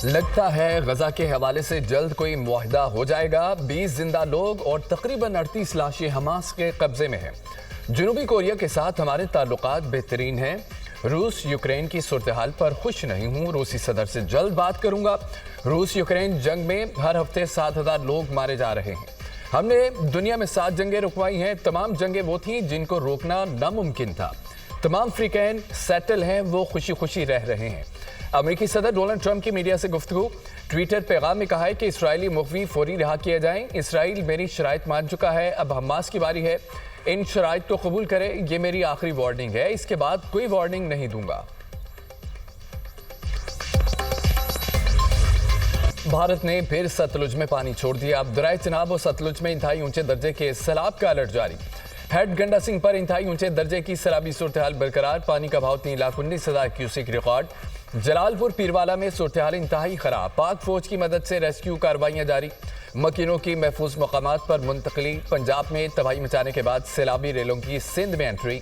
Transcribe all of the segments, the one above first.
लगता है गजा के हवाले से जल्द कोई मुआहदा हो जाएगा। 20 जिंदा लोग और तकरीबन 38 लाशें हमास के कब्जे में हैं। जनूबी कोरिया के साथ हमारे ताल्लुकात बेहतरीन हैं। रूस यूक्रेन की सूरत हाल पर खुश नहीं हूँ। रूसी सदर से जल्द बात करूंगा। रूस यूक्रेन जंग में हर हफ्ते 7,000 लोग मारे जा रहे हैं। हमने दुनिया में 7 जंगें रुकवाई हैं। तमाम जंगें वो थीं जिनको रोकना नामुमकिन था। तमाम अफ्रीकन सेटल हैं, वो खुशी खुशी रह रहे हैं। अमेरिकी सदर डोनाल्ड ट्रंप की मीडिया से गुफ्तगू। ट्विटर पैगाम में कहा है कि इसराइली मुखवी फौरी रिहा किए जाएं। इसराइल मेरी शराइत मान चुका है, अब हमास की बारी है। इन शराइत को कबूल करे, ये मेरी आखिरी वार्निंग है, इसके बाद कोई वार्निंग नहीं दूंगा। भारत ने फिर सतलुज में पानी छोड़ दिया। अब दरिया चिनाब और सतलुज में इंतहाई ऊंचे दर्जे के सैलाब का अलर्ट जारी। हेड गंडा सिंह पर इंतहाई ऊंचे दर्जे की सैलाबी सूरत हाल बरकरार। पानी का भाव 3,19,000 क्यूसेक रिकॉर्ड। जलालपुर पीरवाला में सूरत हाल इंतहाई खराब। पाक फौज की मदद से रेस्क्यू कार्रवाइयां जारी। मकीनों की महफूज मकामात पर मुंतकली। पंजाब में तबाही मचाने के बाद सैलाबी रेलों की सिंध में एंट्री।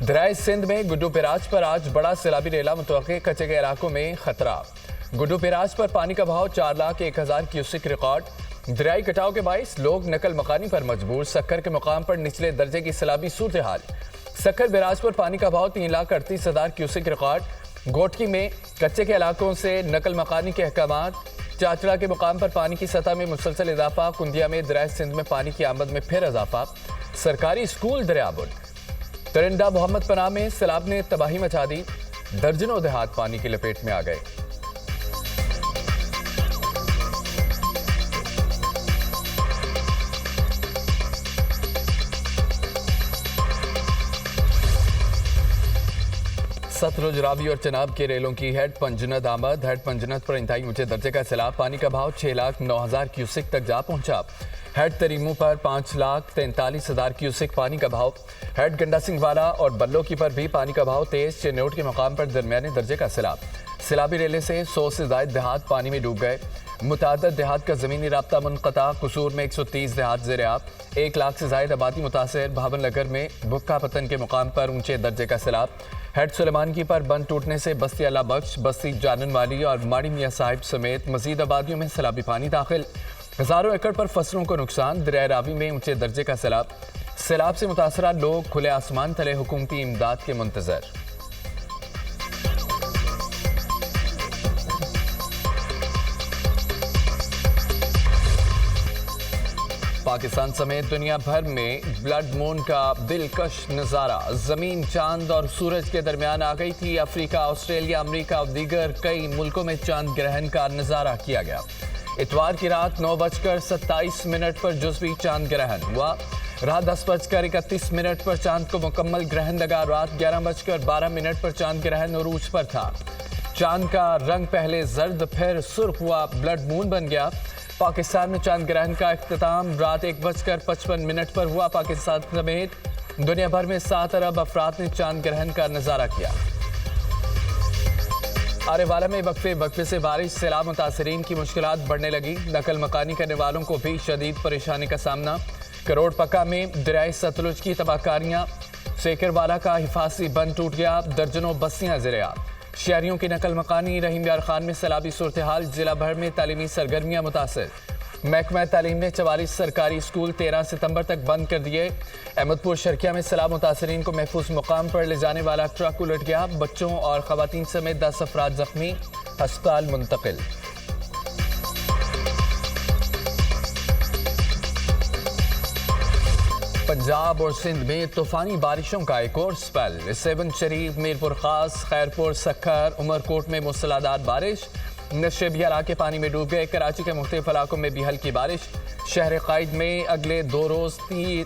दरिया सिंध में गुड्डू पिराज पर आज बड़ा सैलाबी रेला मुतवक्के। कच्चे के इलाकों में खतरा। गुड्डू पिराज पर पानी का भाव 4,01,000 क्यूसेक रिकॉर्ड। दरियाई कटाव के बाइस लोग नकल मकानी पर मजबूर। सक्कर के मुकाम पर निचले दर्जे की सैलाबी सूरत हाल। सक्कर बिराज पर पानी का भाव 3,38,000 क्यूसेक रिकॉर्ड। गोटकी में कच्चे के इलाकों से नकल मकानी के अहकामात। चाचड़ा के मुकाम पर पानी की सतह में मुसलसल इजाफा। कुंदिया में दरिया सिंध में पानी की आमद में फिर इजाफा। सरकारी स्कूल दरियाबुल। तरिंदा मोहम्मद पनाह में सैलाब ने तबाही मचा दी। दर्जनों देहात पानी की लपेट में आ गए। सतलुज, रावी और चनाब के रेलों की हेड पंजनत आमद। हेड पंजनत पर इंतहाई ऊंचे दर्जे का सैलाब। पानी का भाव 6,09,000 क्यूसेक तक जा पहुंचा। हेड तरीमू पर 5,43,000 क्यूसेक पानी का भाव। हेड गंडा सिंह वाला और बल्लोकी पर भी पानी का भाव तेज। चेन्नौट के मुकाम पर दरमियाने दर्जे का सैलाब। सैलाबी रेले से 100 से ज्यादा देहात पानी में डूब गए। मुतादद देहात का जमीनी राब्ता मुनक़ता। कसूर में 130 देहात ज़ेर-ए-आब। 1 लाख से ज्यादा आबादी मुतासर। भावनगर में भुक्का पतन के मुकाम पर ऊंचे दर्जे का सैलाब। हेड सुलेमानकी पर बंद टूटने से बस्ती अल्लाह बख्श, बस्ती जानन वाली और माड़ी मियाँ साहिब समेत मजीद आबादियों में सैलाबी पानी दाखिल। हजारों एकड़ पर फसलों को नुकसान। दरिया रावी में ऊंचे दर्जे का सैलाब। सैलाब से मुतासरा लोग खुले आसमान तले हुकूमती इमदाद के मुंतजर। पाकिस्तान समेत दुनिया भर में ब्लड मून का दिलकश नज़ारा। जमीन, चांद और सूरज के दरमियान आ गई थी। अफ्रीका, ऑस्ट्रेलिया, अमेरिका और दीगर कई मुल्कों में चांद ग्रहण का नज़ारा किया गया। इतवार की रात 9:27 पर जुज़वी चांद ग्रहण हुआ। रात 10:31 पर चांद को मुकम्मल ग्रहण लगा। रात 11:12 पर चांद ग्रहण उरूज पर था। चांद का रंग पहले जर्द फिर सुर्ख हुआ, ब्लड मून बन गया। पाकिस्तान में चांद ग्रहण का इख्तिताम रात 1:55 पर हुआ। पाकिस्तान समेत दुनिया भर में 7 अरब अफराद ने चांद ग्रहण का नजारा किया। आरेवाला में वक्फे से बारिश। सैलाब मुतासरीन की मुश्किलात बढ़ने लगी। नकल मकानी करने वालों को भी शदीद परेशानी का सामना। करोड़ पक्का में दरियाई सतलुज की तबाहकारियां। सेकरवाला का हिफाजती बंद टूट गया। दर्जनों बस्तियां ज़ेर-ए-आब। शहरियों की नकल मकानी। रहीम यार खान में सैलाबी सूरत हाल। जिला भर में तालीमी सरगर्मियां मुतासर। महकमा तालीम ने 44 सरकारी स्कूल 13 सितंबर तक बंद कर दिए। अहमदपुर शर्किया में सैलाब मुतासरीन को महफूज मुकाम पर ले जाने वाला ट्रक उलट गया। बच्चों और खवातीन समेत 10 अफराद जख्मी, अस्पताल मुंतकिल। पंजाब और सिंध में तूफानी बारिशों का एक और स्पेल। सेवन शरीफ, मीरपुर खास, खैरपुर, सक्खर, उमरकोट में मूसलाधार बारिश। नशेबी इलाके पानी में डूब गए। कराची के मुख्तलिफ इलाकों में भी हल्की बारिश। शहर कायद में अगले 2 रोज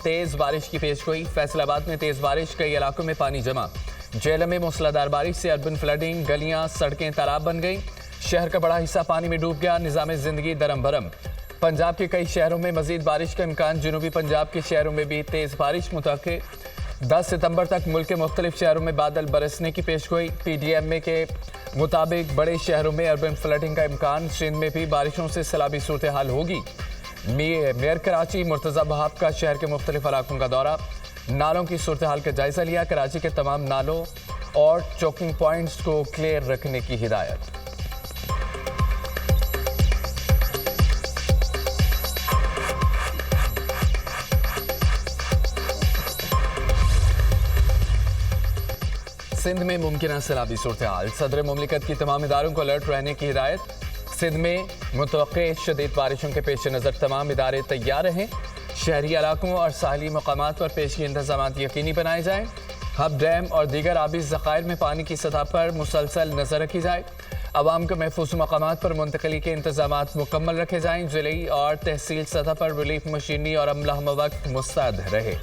तेज बारिश की पेशगोई। फैसलाबाद में तेज बारिश, कई इलाकों में पानी जमा। जेलम में मूसलाधार बारिश से अर्बन फ्लडिंग, गलियां सड़कें तालाब बन गई। शहर का बड़ा हिस्सा पानी में डूब गया। निज़ाम जिंदगी दरम भरम। पंजाब के कई शहरों में मजीद बारिश का इम्कान। जनूबी पंजाब के शहरों में भी तेज बारिश मुतवक्के। 10 सितंबर तक मुल्क के मुख्तलिफ शहरों में बादल बरसने की पेशगोई। PDMA के मुताबिक बड़े शहरों में अर्बन फ्लडिंग का इम्कान। सिंध में भी बारिशों से सैलाबी सूरत हाल होगी। मेयर कराची मुर्तज़ा वहाब का शहर के मुख्तलिफ इलाकों का दौरा। नालों की सूरत हाल का जायजा लिया। कराची के तमाम नालों और चोकिंग पॉइंट्स को क्लियर रखने की हिदायत। सिंध में मुमकिन सैलाबी सूरत हाल, सदर मुमलिकत की तमाम इदारों को अलर्ट रहने की हिदायत। सिंध में मुतवक्के शदीद बारिशों के पेश नज़र तमाम इदारे तैयार रहें। शहरी इलाकों और साहली मकामात पर पेशगी इंतजाम यकीनी बनाए जाएँ। हब डैम और दीगर आबी ज़खायर में पानी की सतह पर मुसलसल नज़र रखी जाए। अवाम को महफूज मकामात पर मुंतकली के इंतजाम मुकम्मल रखे जाएँ। जिले और तहसील सतह पर रिलीफ मशीनरी और अमला हम वक्त मुस्तैद रहे।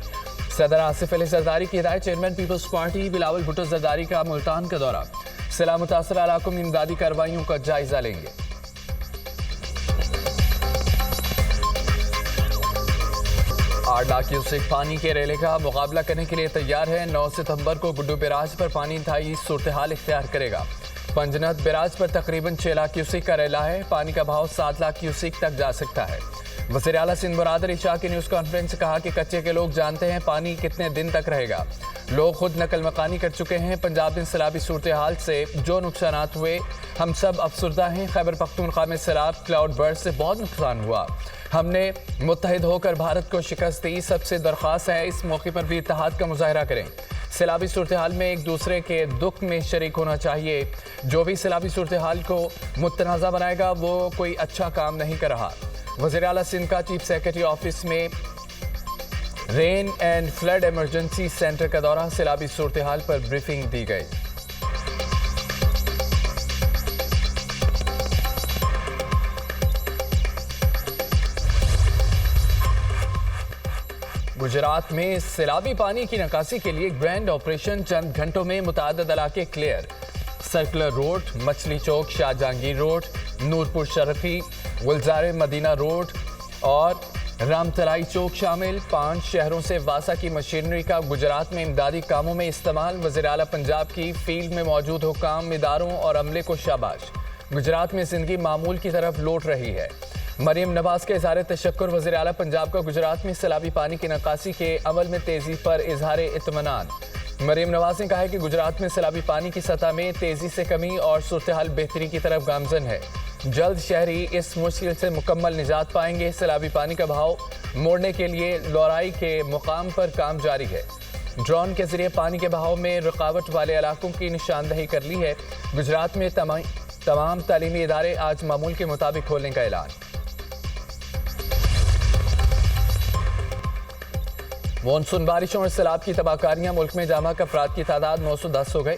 सदर आसिफ अली जरदारी की हिदायत। चेयरमैन पीपल्स पार्टी बिलावल भुट्टो जरदारी का मुल्तान का दौरा। सैलाब मुतासर इलाकों में इमदादी कार्रवाइयों का जायजा लेंगे। 8 लाख क्यूसेक पानी के रेले का मुकाबला करने के लिए तैयार है। 9 सितंबर को गुड्डू बैराज पर पानी इंतहाई सूरत हाल इख्तियार करेगा। पंजनत बैराज पर तकरीबन 6 लाख क्यूसेक का रेला है। पानी का बहाव 7 लाख क्यूसेक तक जा सकता है। वज़ीर आला सिंध मुराद अली शाह की न्यूज़ कॉन्फ्रेंस से कहा कि कच्चे के लोग जानते हैं पानी कितने दिन तक रहेगा। लोग खुद नकल मकानी कर चुके हैं। पंजाब में सैलाबी सूरत हाल से जो नुकसानात हुए हम सब अफसरदा हैं। खैबर पख्तूनख्वा में सैलाब क्लाउड बर्स्ट से बहुत नुकसान हुआ। हमने मुत्तहिद होकर भारत को शिकस्त दी। सबसे दरख्वास्त है इस मौके पर भी इत्तेहाद का मुजाहरा करें। सैलाबी सूरत हाल में एक दूसरे के दुख में शरीक होना चाहिए। जो भी सैलाबी सूरत हाल को मुतनाज़ा बनाएगा वो कोई अच्छा काम नहीं कर रहा। वज़ीर आला सिंध का चीफ सेक्रेटरी ऑफिस में rain and flood emergency centre का दौरा। सैलाबी सूरत हाल पर ब्रीफिंग दी गई। गुजरात में सैलाबी पानी की निकासी के लिए ग्रैंड ऑपरेशन। चंद घंटों में मुतअद्दिद इलाके क्लियर। सर्कुलर रोड, मछली चौक, शाहजहांगीर रोड, नूरपुर शरफी, गुलजार मदीना रोड और रामतलाई चौक शामिल। 5 शहरों से वासा की मशीनरी का गुजरात में इमदादी कामों में इस्तेमाल। वज़ीर आला पंजाब की फील्ड में मौजूद हुकाम, इदारों और अमले को शाबाश। गुजरात में जिंदगी मामूल की तरफ लौट रही है। मरीम नवाज के इज़हार तशक्कुर। वज़ीर आला पंजाब का गुजरात में सैलाबी पानी की निकासी के अमल में तेज़ी पर इज़हार इत्मीनान। मरीम नवाज ने कहा है कि गुजरात में सैलाबी पानी की सतह में तेज़ी से कमी और सूरत हाल बेहतरी की तरफ गामजन है। जल्द शहरी इस मुश्किल से मुकम्मल निजात पाएंगे। सैलाबी पानी का बहाव मोड़ने के लिए लौराई के मुकाम पर काम जारी है। ड्रोन के जरिए पानी के बहाव में रुकावट वाले इलाकों की निशानदही कर ली है। गुजरात में तमाम तालीमी इदारे आज मामूल के मुताबिक खोलने का ऐलान। मानसून बारिशों और सैलाब की तबाहकारियां। मुल्क में जामा अफराद की तादाद 910 हो गई।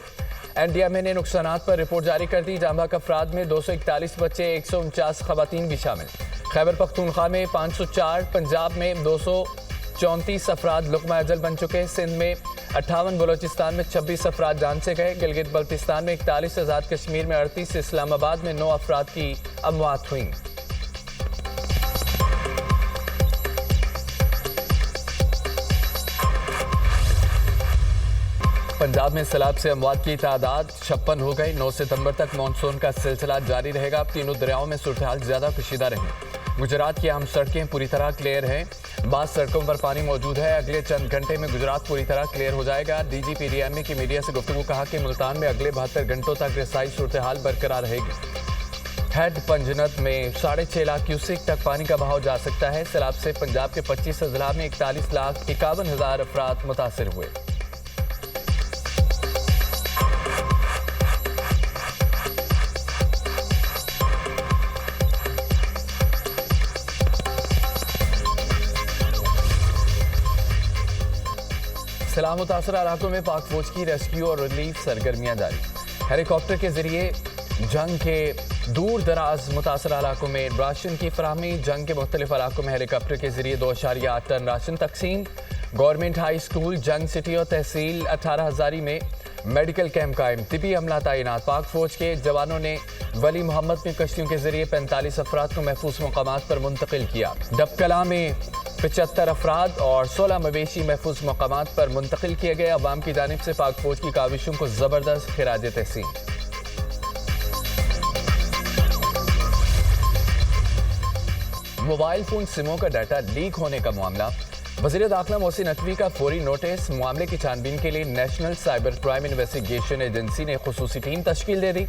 NDMA ने नुकसानात पर रिपोर्ट जारी कर दी। जामा अफराद में 241 बच्चे, 149 खवातीन भी शामिल। खैबर पख्तूनख्वा में 504, पंजाब में 234 अफराद लुक़मा अजल बन चुके। सिंध में 58, बलोचिस्तान में 26 अफराद जान से गए। गिलगित बल्तिस्तान में 41, आज़ाद कश्मीर में 38, इस्लामाबाद में 9 अफराद की अमवात हुई। पंजाब में सैलाब से अमवात की तादाद 56 हो गई। 9 सितंबर तक मानसून का सिलसिला जारी रहेगा। तीनों दरियाओं में सूरत हाल ज्यादा कशीदा रही। गुजरात की अहम सड़कें पूरी तरह क्लियर हैं। बाज़ सड़कों पर पानी मौजूद है। अगले चंद घंटे में गुजरात पूरी तरह क्लियर हो जाएगा। DGP DMA की मीडिया से गुफ्तगू कहा कि मुल्तान में अगले 72 घंटों तक रसाई सूरत हाल बरकरार रहेगी। हेड पंजनत में 6.5 लाख क्यूसेक तक पानी का बहाव जा सकता है। सैलाब से पंजाब के 25 अजला में 41,51,000 अफराद मुतासर हुए। सैलाब मुतासर इलाकों में पाक फौज की रेस्क्यू और रिलीफ सरगर्मियां जारी। हेलीकॉप्टर के जरिए जंग के दूर दराज मुतासर इलाकों में राशन की फराहमी। जंग के मुख्तलिफ इलाकों में हेलीकॉप्टर के जरिए 2.8 टन राशन तकसीम। गवर्नमेंट हाई स्कूल, जंग सिटी और तहसील 18 हज़ारी में मेडिकल कैंप कायम। तिबी अमला तैनात। पाक फौज के जवानों ने वली मोहम्मद में कश्तियों के जरिए 45 अफराद को महफूज मकामात पर मुंतकिल किया। डबकला में 75 अफराद और 16 मवेशी महफूज मकामात पर मुंतकिल किए गए। अवाम की जानिब से पाक फौज की काविशों को जबरदस्त खिराज तहसीन। मोबाइल फोन सिमों का डाटा लीक होने का मामला। वज़ीर दाखिला मोहसिन नकवी का फौरी नोटिस। मामले की छानबीन के लिए national cyber crime investigation agency ने खुसूसी टीम तश्कील दे दी।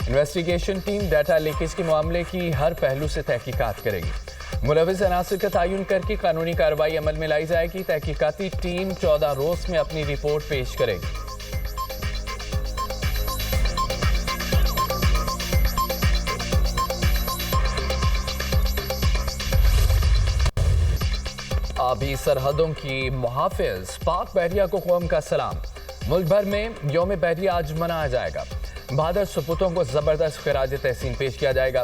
इन्वेस्टिगेशन टीम डाटा लीकेज के मामले की हर पहलू से तहकीकात करेगी। मुलविस अनासर का तयन करके कानूनी कार्रवाई अमल में लाई जाएगी। तहकीकाती टीम 14 रोज में अपनी रिपोर्ट पेश करेगी। आबी सरहदों की मुहाफिज पाक बहरिया को कौम का सलाम। मुल्क भर में यौम बहरिया आज मनाया जाएगा। बहादुर सपूतों को जबरदस्त खिराज तहसीन पेश किया जाएगा।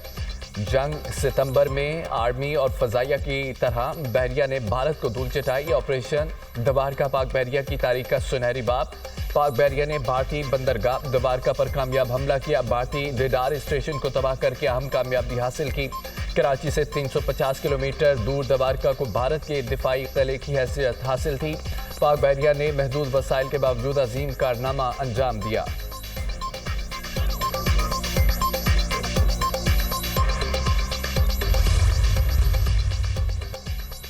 जंग सितंबर में आर्मी और फजाइया की तरह बहरिया ने भारत को धूल चटाई। ऑपरेशन द्वारका पाक बहरिया की तारीख का सुनहरी बाब। पाक बहरिया ने भारतीय बंदरगाह द्वारका पर कामयाब हमला किया। भारतीय रेडार स्टेशन को तबाह करके अहम कामयाबी हासिल की। कराची से 350 किलोमीटर दूर द्वारका को भारत के दिफाई किले की हैसियत हासिल थी। पाक बहरिया ने महदूद वसाइल के बावजूद अजीम कारनामा अंजाम दिया।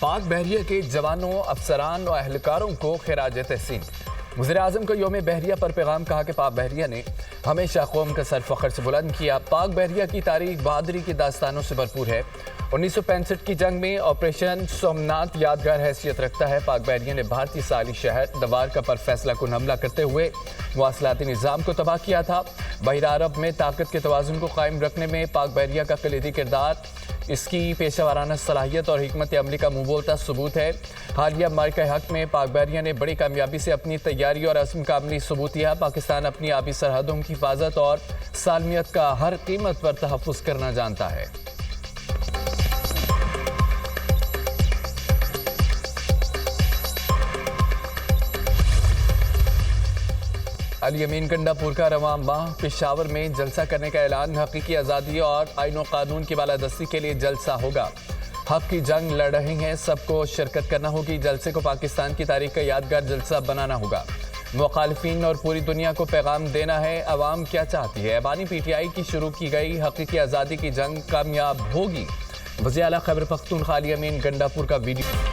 पाक बहरिया के जवानों, अफसरान और अहलकारों को खिराज तहसीन। वज़ीर-ए-आज़म को यौम बहरिया पर पैगाम कहा कि पाक बहरिया ने हमेशा कौम का सर फख्र से बुलंद किया। पाक बहरिया की तारीख बहादुरी की दास्तानों से भरपूर है। 1965 की जंग में ऑपरेशन सोमनाथ यादगार हैसियत रखता है। पाक बहरिया ने भारतीय साली शहर द्वारका पर फैसला कुन हमला करते हुए मवासलाती निज़ाम को तबाह किया था। बहरा अरब में ताकत के तवाज़ुन को कायम रखने में पाक बहरिया का कलीदी किरदार इसकी पेशेवराना सलाहियत और हिकमत अमली का मुंह बोलता सबूत है। हालिया मार्के हक में पाक बहरिया ने बड़ी कामयाबी से अपनी तैयारी और अज़्म का अमली सबूत दिया। पाकिस्तान अपनी आबी सरहदों की हिफाजत और सालमियत का हर कीमत पर तहफ़्फ़ुज़ करना जानता है। अली अमीन गंडापुर का रवां माह पेशावर में जलसा करने का ऐलान। हकीकी आज़ादी और आईन और कानून की बालादस्ती के लिए जलसा होगा। हक की जंग लड़ रहे हैं, सबको शिरकत करना होगी। जलसे को पाकिस्तान की तारीख का यादगार जलसा बनाना होगा। मुखालिफिन और पूरी दुनिया को पैगाम देना है, अवाम क्या चाहती है। अबानी PTI की शुरू की गई हकीकी आज़ादी की जंग कामयाब होगी। वज़ीर आला खैबर पख्तूनख्वा अली अमीन गंडापुर का वीडियो।